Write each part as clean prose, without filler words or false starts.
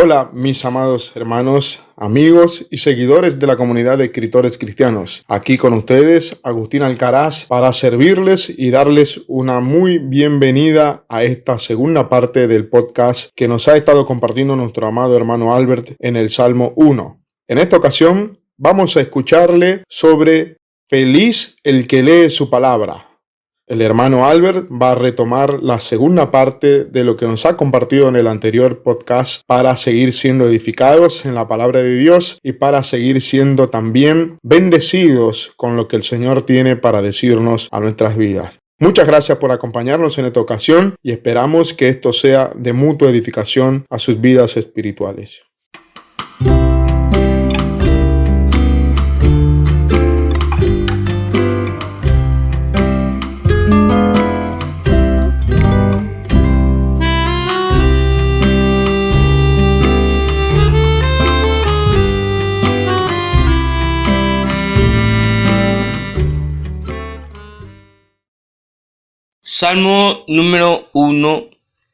Hola, mis amados hermanos, amigos y seguidores de la comunidad de escritores cristianos. Aquí con ustedes, Agustín Alcaraz, para servirles y darles una muy bienvenida a esta segunda parte del podcast que nos ha estado compartiendo nuestro amado hermano Albert en el Salmo 1. En esta ocasión, vamos a escucharle sobre Feliz el que lee su palabra. El hermano Albert va a retomar la segunda parte de lo que nos ha compartido en el anterior podcast para seguir siendo edificados en la palabra de Dios y para seguir siendo también bendecidos con lo que el Señor tiene para decirnos a nuestras vidas. Muchas gracias por acompañarnos en esta ocasión y esperamos que esto sea de mutua edificación a sus vidas espirituales. Salmo número 1.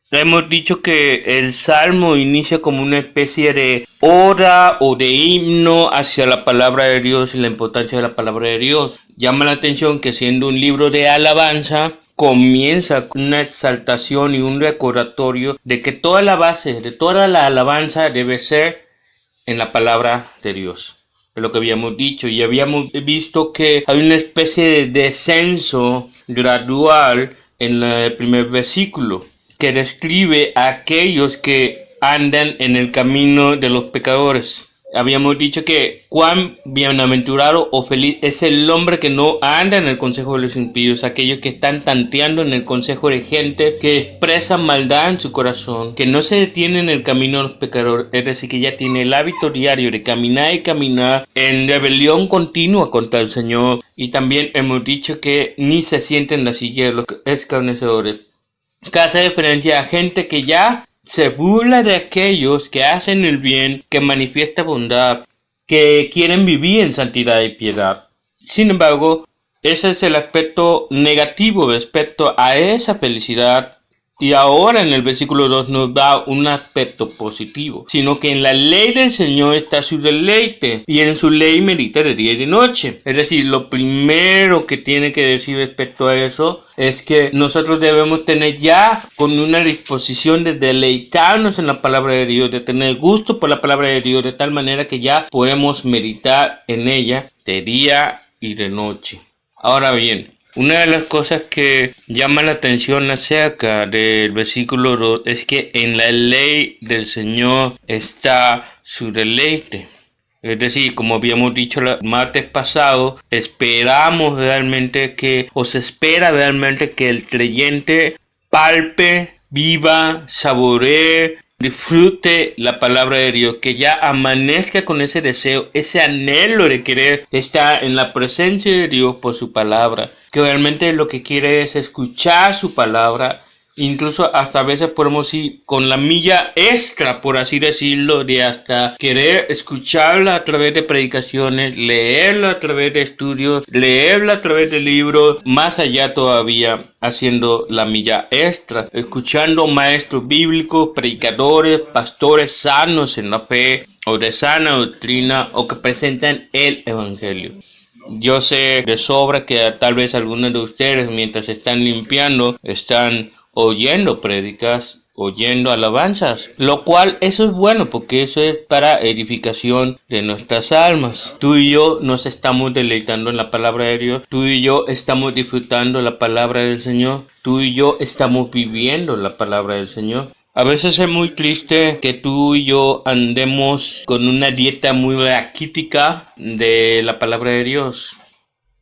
Hemos dicho que el Salmo inicia como una especie de oda o de himno hacia la palabra de Dios y la importancia de la palabra de Dios. Llama la atención que siendo un libro de alabanza, comienza con una exaltación y un recordatorio de que toda la base de toda la alabanza debe ser en la palabra de Dios. Es lo que habíamos dicho y habíamos visto que hay una especie de descenso gradual en el primer versículo que describe a aquellos que andan en el camino de los pecadores. Habíamos dicho que cuán bienaventurado o feliz es el hombre que no anda en el consejo de los impíos, aquellos que están tanteando en el consejo de gente que expresa maldad en su corazón, que no se detiene en el camino de los pecadores, es decir, que ya tiene el hábito diario de caminar y caminar en rebelión continua contra el Señor. Y también hemos dicho que ni se siente en la silla de los escarnecedores, que hace referencia a gente que ya se burla de aquellos que hacen el bien, que manifiesta bondad, que quieren vivir en santidad y piedad. Sin embargo, ese es el aspecto negativo respecto a esa felicidad. Y ahora en el versículo 2 nos da un aspecto positivo, sino que en la ley del Señor está su deleite, y en su ley medita de día y de noche. Es decir, lo primero que tiene que decir respecto a eso es que nosotros debemos tener ya con una disposición de deleitarnos en la palabra de Dios, de tener gusto por la palabra de Dios, de tal manera que ya podemos meditar en ella de día y de noche. Ahora bien, una de las cosas que llama la atención acerca del versículo 2 es que en la ley del Señor está su deleite. Es decir, como habíamos dicho el martes pasado, se espera realmente que el creyente palpe, viva, saboree, disfrute la palabra de Dios, que ya amanezca con ese deseo, ese anhelo de querer estar en la presencia de Dios por su palabra, que realmente lo que quiere es escuchar su palabra. Incluso hasta a veces podemos ir con la milla extra, por así decirlo, de hasta querer escucharla a través de predicaciones, leerla a través de estudios, leerla a través de libros, más allá todavía haciendo la milla extra, escuchando maestros bíblicos, predicadores, pastores sanos en la fe o de sana doctrina o que presentan el evangelio. Yo sé de sobra que tal vez algunos de ustedes mientras están limpiando están oyendo prédicas, oyendo alabanzas, lo cual eso es bueno porque eso es para edificación de nuestras almas. Tú y yo nos estamos deleitando en la palabra de Dios, tú y yo estamos disfrutando la palabra del Señor, tú y yo estamos viviendo la palabra del Señor. A veces es muy triste que tú y yo andemos con una dieta muy raquítica de la palabra de Dios.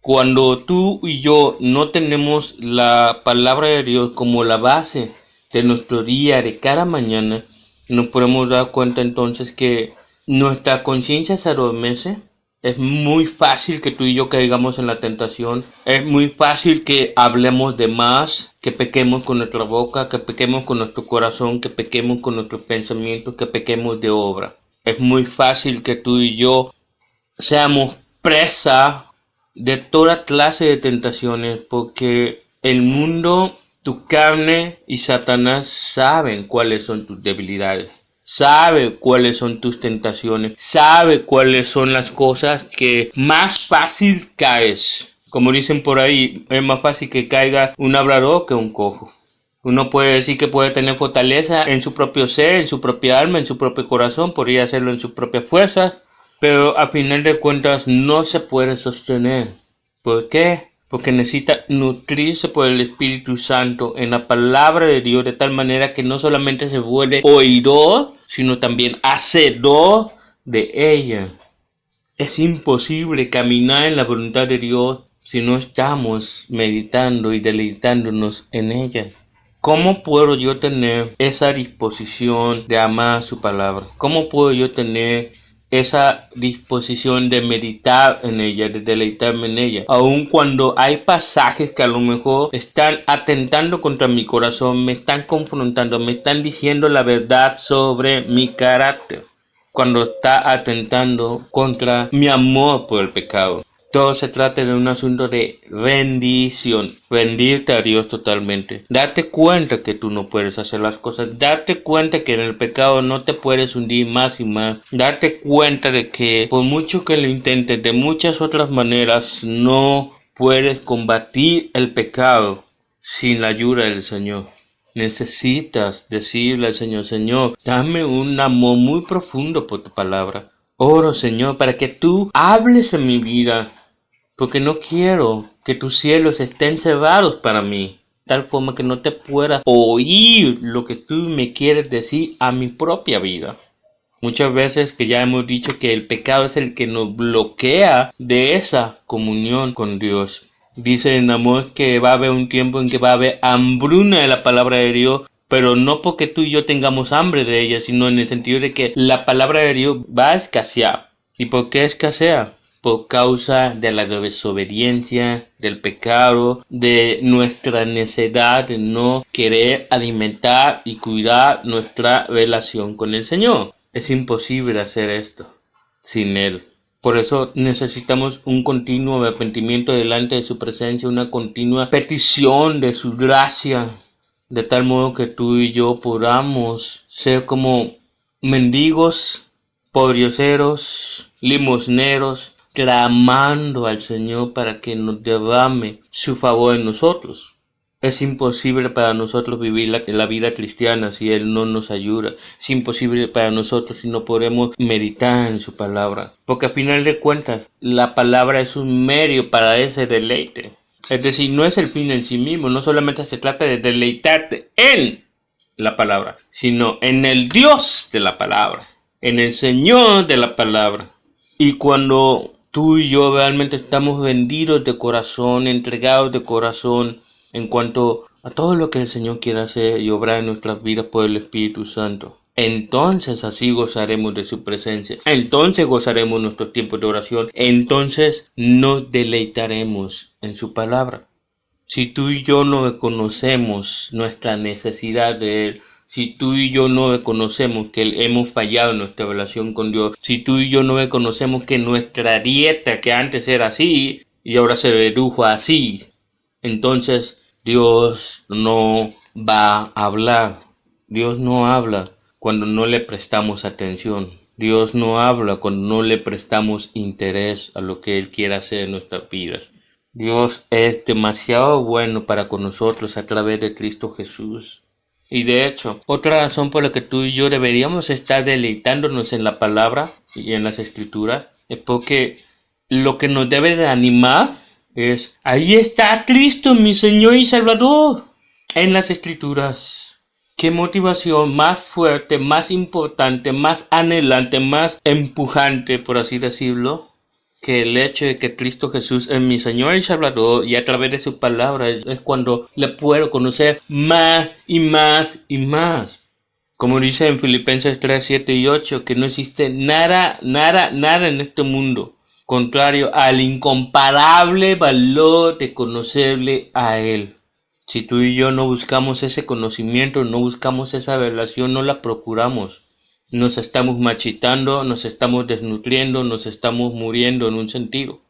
Cuando tú y yo no tenemos la palabra de Dios como la base de nuestro día, de cada mañana, nos podemos dar cuenta entonces que nuestra conciencia se adormece. Es muy fácil que tú y yo caigamos en la tentación. Es muy fácil que hablemos de más, que pequemos con nuestra boca, que pequemos con nuestro corazón, que pequemos con nuestros pensamientos, que pequemos de obra. Es muy fácil que tú y yo seamos presa de toda clase de tentaciones, porque el mundo, tu carne y Satanás saben cuáles son tus debilidades. sabe cuáles son tus tentaciones, sabe cuáles son las cosas que más fácil caes. Como dicen por ahí, es más fácil que caiga un hablador que un cojo. Uno puede decir que puede tener fortaleza en su propio ser, en su propia alma, en su propio corazón, podría hacerlo en sus propias fuerzas, pero a final de cuentas no se puede sostener. ¿Por qué? Porque necesita nutrirse por el Espíritu Santo en la palabra de Dios de tal manera que no solamente se vuelve oidor, sino también hacedor de ella. Es imposible caminar en la voluntad de Dios si no estamos meditando y deleitándonos en ella. ¿Cómo puedo yo tener esa disposición de amar su palabra? ¿Cómo puedo yo tener esa disposición de meditar en ella, de deleitarme en ella? Aun cuando hay pasajes que a lo mejor están atentando contra mi corazón, me están confrontando, me están diciendo la verdad sobre mi carácter. Cuando está atentando contra mi amor por el pecado. Todo se trata de un asunto de rendición, rendirte a Dios totalmente, darte cuenta que tú no puedes hacer las cosas, darte cuenta que en el pecado no te puedes hundir más y más, darte cuenta de que por mucho que lo intentes de muchas otras maneras no puedes combatir el pecado sin la ayuda del Señor. Necesitas decirle al Señor, Señor, dame un amor muy profundo por tu palabra. Oro, Señor, para que tú hables en mi vida, porque no quiero que tus cielos estén cerrados para mí, tal forma que no te pueda oír lo que tú me quieres decir a mi propia vida. Muchas veces que ya hemos dicho que el pecado es el que nos bloquea de esa comunión con Dios. Dice en Amós que va a haber un tiempo en que va a haber hambruna de la palabra de Dios, pero no porque tú y yo tengamos hambre de ella, sino en el sentido de que la palabra de Dios va a escasear. ¿Y por qué escasea? Por causa de la desobediencia, del pecado, de nuestra necedad de no querer alimentar y cuidar nuestra relación con el Señor. Es imposible hacer esto sin Él. Por eso necesitamos un continuo arrepentimiento delante de su presencia, una continua petición de su gracia, de tal modo que tú y yo podamos ser como mendigos, pobrioceros, limosneros, clamando al Señor para que nos derrame su favor en nosotros. Es imposible para nosotros vivir la vida cristiana si Él no nos ayuda. Es imposible para nosotros si no podemos meditar en su palabra. Porque a final de cuentas, la palabra es un medio para ese deleite. Es decir, no es el fin en sí mismo. No solamente se trata de deleitarte en la palabra, sino en el Dios de la palabra, en el Señor de la palabra. Y cuando tú y yo realmente estamos rendidos de corazón, entregados de corazón, en cuanto a todo lo que el Señor quiere hacer y obrar en nuestras vidas por el Espíritu Santo, entonces así gozaremos de su presencia, entonces gozaremos nuestros tiempos de oración, entonces nos deleitaremos en su palabra. Si tú y yo no reconocemos nuestra necesidad de Él, si tú y yo no reconocemos que hemos fallado en nuestra relación con Dios, si tú y yo no reconocemos que nuestra dieta, que antes era así y ahora se redujo así, entonces Dios no va a hablar. Dios no habla cuando no le prestamos atención. Dios no habla cuando no le prestamos interés a lo que Él quiere hacer en nuestras vidas. Dios es demasiado bueno para con nosotros a través de Cristo Jesús. Y de hecho, otra razón por la que tú y yo deberíamos estar deleitándonos en la palabra y en las escrituras es porque lo que nos debe de animar es: ahí está Cristo, mi Señor y Salvador, en las escrituras. Qué motivación más fuerte, más importante, más anhelante, más empujante, por así decirlo, que el hecho de que Cristo Jesús es mi Señor y Salvador, y a través de su palabra es cuando le puedo conocer más y más y más. Como dice en Filipenses 3, 7 y 8, que no existe nada en este mundo contrario al incomparable valor de conocerle a Él. Si tú y yo no buscamos ese conocimiento, no buscamos esa relación, no la procuramos, nos estamos marchitando, nos estamos desnutriendo, nos estamos muriendo en un sentido.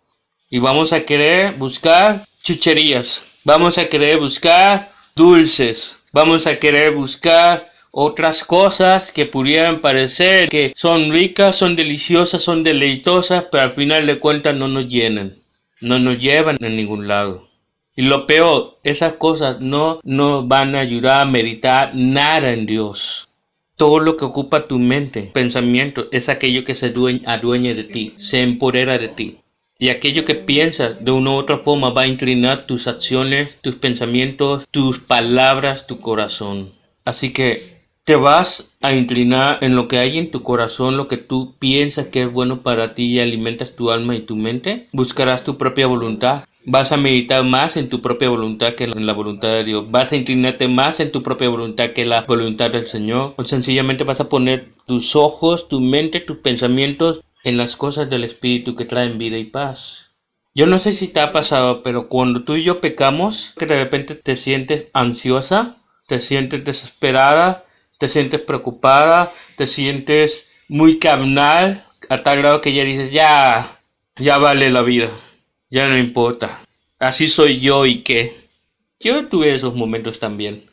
Y vamos a querer buscar chucherías, vamos a querer buscar dulces, vamos a querer buscar otras cosas que pudieran parecer que son ricas, son deliciosas, son deleitosas, pero al final de cuentas no nos llenan, no nos llevan a ningún lado. Y lo peor, esas cosas no nos van a ayudar a meditar nada en Dios. Todo lo que ocupa tu mente, pensamiento, es aquello que se adueña de ti, se empodera de ti. Y aquello que piensas de una u otra forma va a inclinar tus acciones, tus pensamientos, tus palabras, tu corazón. Así que te vas a inclinar en lo que hay en tu corazón, lo que tú piensas que es bueno para ti y alimentas tu alma y tu mente. Buscarás tu propia voluntad. Vas a meditar más en tu propia voluntad que en la voluntad de Dios. Vas a inclinarte más en tu propia voluntad que en la voluntad del Señor. O sencillamente vas a poner tus ojos, tu mente, tus pensamientos en las cosas del Espíritu que traen vida y paz. Yo no sé si te ha pasado, pero cuando tú y yo pecamos, que de repente te sientes ansiosa, te sientes desesperada, te sientes preocupada, te sientes muy carnal, a tal grado que ya dices, ya vale la vida. Ya no importa. Así soy yo y qué. Yo tuve esos momentos también.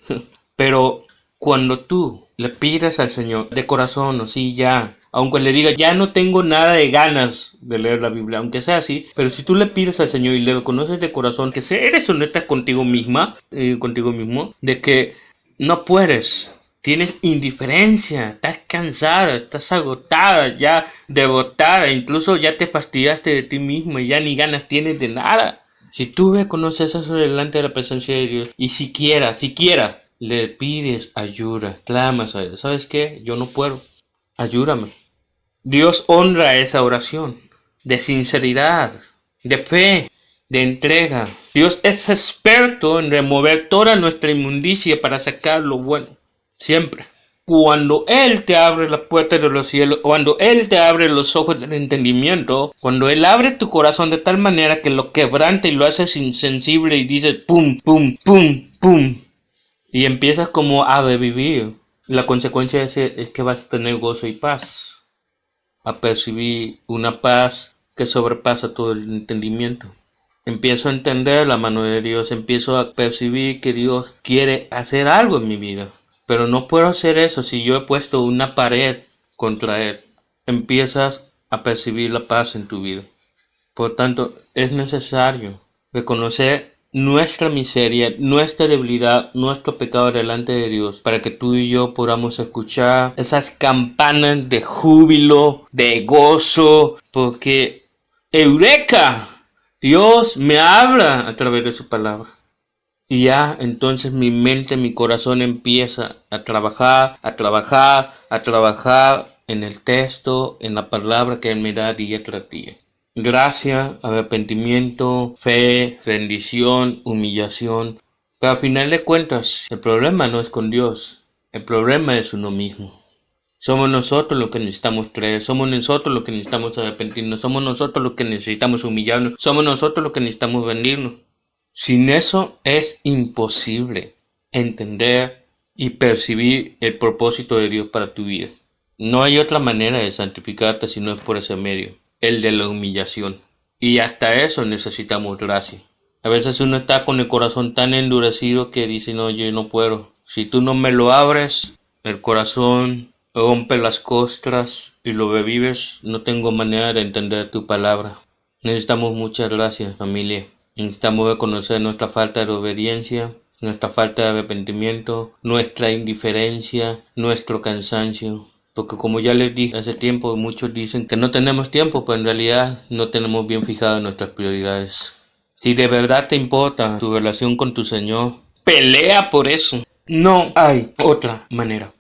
Pero cuando tú le pides al Señor de corazón, o sí, ya, aunque le diga, ya no tengo nada de ganas de leer la Biblia, aunque sea así, pero si tú le pides al Señor y le reconoces de corazón, que eres honesta contigo misma, contigo mismo, de que no puedes, tienes indiferencia, estás cansada, estás agotada, ya devotada, incluso ya te fastidiaste de ti mismo y ya ni ganas tienes de nada. Si tú reconoces eso delante de la presencia de Dios y siquiera le pides ayuda, clamas a Él, ¿sabes qué? Yo no puedo, ayúdame. Dios honra esa oración de sinceridad, de fe, de entrega. Dios es experto en remover toda nuestra inmundicia para sacar lo bueno. Siempre. Cuando Él te abre la puerta de los cielos, cuando Él te abre los ojos del entendimiento, cuando Él abre tu corazón de tal manera que lo quebranta y lo haces insensible y dices pum, pum, pum, pum, y empiezas como a revivir, la consecuencia es que vas a tener gozo y paz, a percibir una paz que sobrepasa todo el entendimiento. Empiezo a entender la mano de Dios, empiezo a percibir que Dios quiere hacer algo en mi vida. Pero no puedo hacer eso si yo he puesto una pared contra Él. Empiezas a percibir la paz en tu vida. Por tanto, es necesario reconocer nuestra miseria, nuestra debilidad, nuestro pecado delante de Dios, para que tú y yo podamos escuchar esas campanas de júbilo, de gozo, porque ¡Eureka! Dios me habla a través de su palabra. Y ya entonces mi mente, mi corazón empieza a trabajar en el texto, en la palabra que Él me da día tras día. Gracia, arrepentimiento, fe, rendición, humillación. Pero al final de cuentas, el problema no es con Dios, el problema es uno mismo. Somos nosotros los que necesitamos creer, somos nosotros los que necesitamos arrepentirnos, somos nosotros los que necesitamos humillarnos, somos nosotros los que necesitamos rendirnos. Sin eso es imposible entender y percibir el propósito de Dios para tu vida. No hay otra manera de santificarte si no es por ese medio, el de la humillación. Y hasta eso necesitamos gracia. A veces uno está con el corazón tan endurecido que dice, no, yo no puedo. Si tú no me lo abres, el corazón rompe las costras y lo revives, no tengo manera de entender tu palabra. Necesitamos mucha gracia, familia. Necesitamos reconocer nuestra falta de obediencia, nuestra falta de arrepentimiento, nuestra indiferencia, nuestro cansancio. Porque como ya les dije hace tiempo, muchos dicen que no tenemos tiempo, pero en realidad no tenemos bien fijadas nuestras prioridades. Si de verdad te importa tu relación con tu Señor, pelea por eso. No hay otra manera.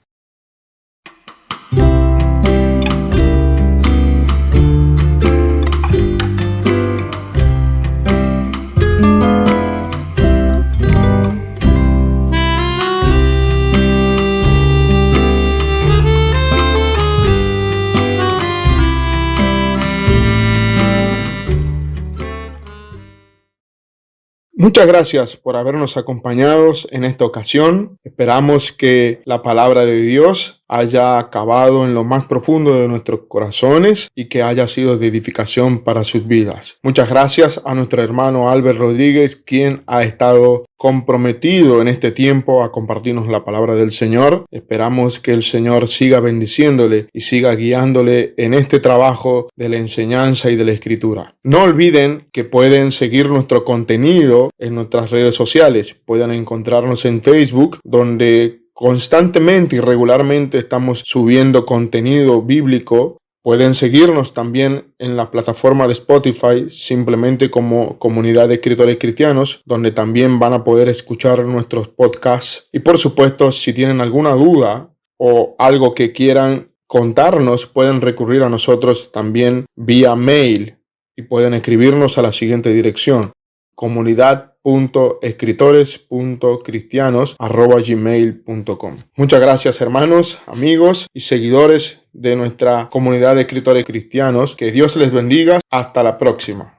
Muchas gracias por habernos acompañado en esta ocasión. Esperamos que la palabra de Dios haya acabado en lo más profundo de nuestros corazones y que haya sido de edificación para sus vidas. Muchas gracias a nuestro hermano Albert Rodríguez, quien ha estado comprometido en este tiempo a compartirnos la palabra del Señor. Esperamos que el Señor siga bendiciéndole y siga guiándole en este trabajo de la enseñanza y de la escritura. No olviden que pueden seguir nuestro contenido en nuestras redes sociales. Pueden encontrarnos en Facebook, donde constantemente y regularmente estamos subiendo contenido bíblico. Pueden seguirnos también en la plataforma de Spotify, simplemente como Comunidad de Escritores Cristianos, donde también van a poder escuchar nuestros podcasts. Y por supuesto, si tienen alguna duda o algo que quieran contarnos, pueden recurrir a nosotros también vía mail y pueden escribirnos a la siguiente dirección: comunidad.escritores.cristianos@gmail.com. Muchas gracias, hermanos, amigos y seguidores de nuestra comunidad de escritores cristianos. Que Dios les bendiga. Hasta la próxima.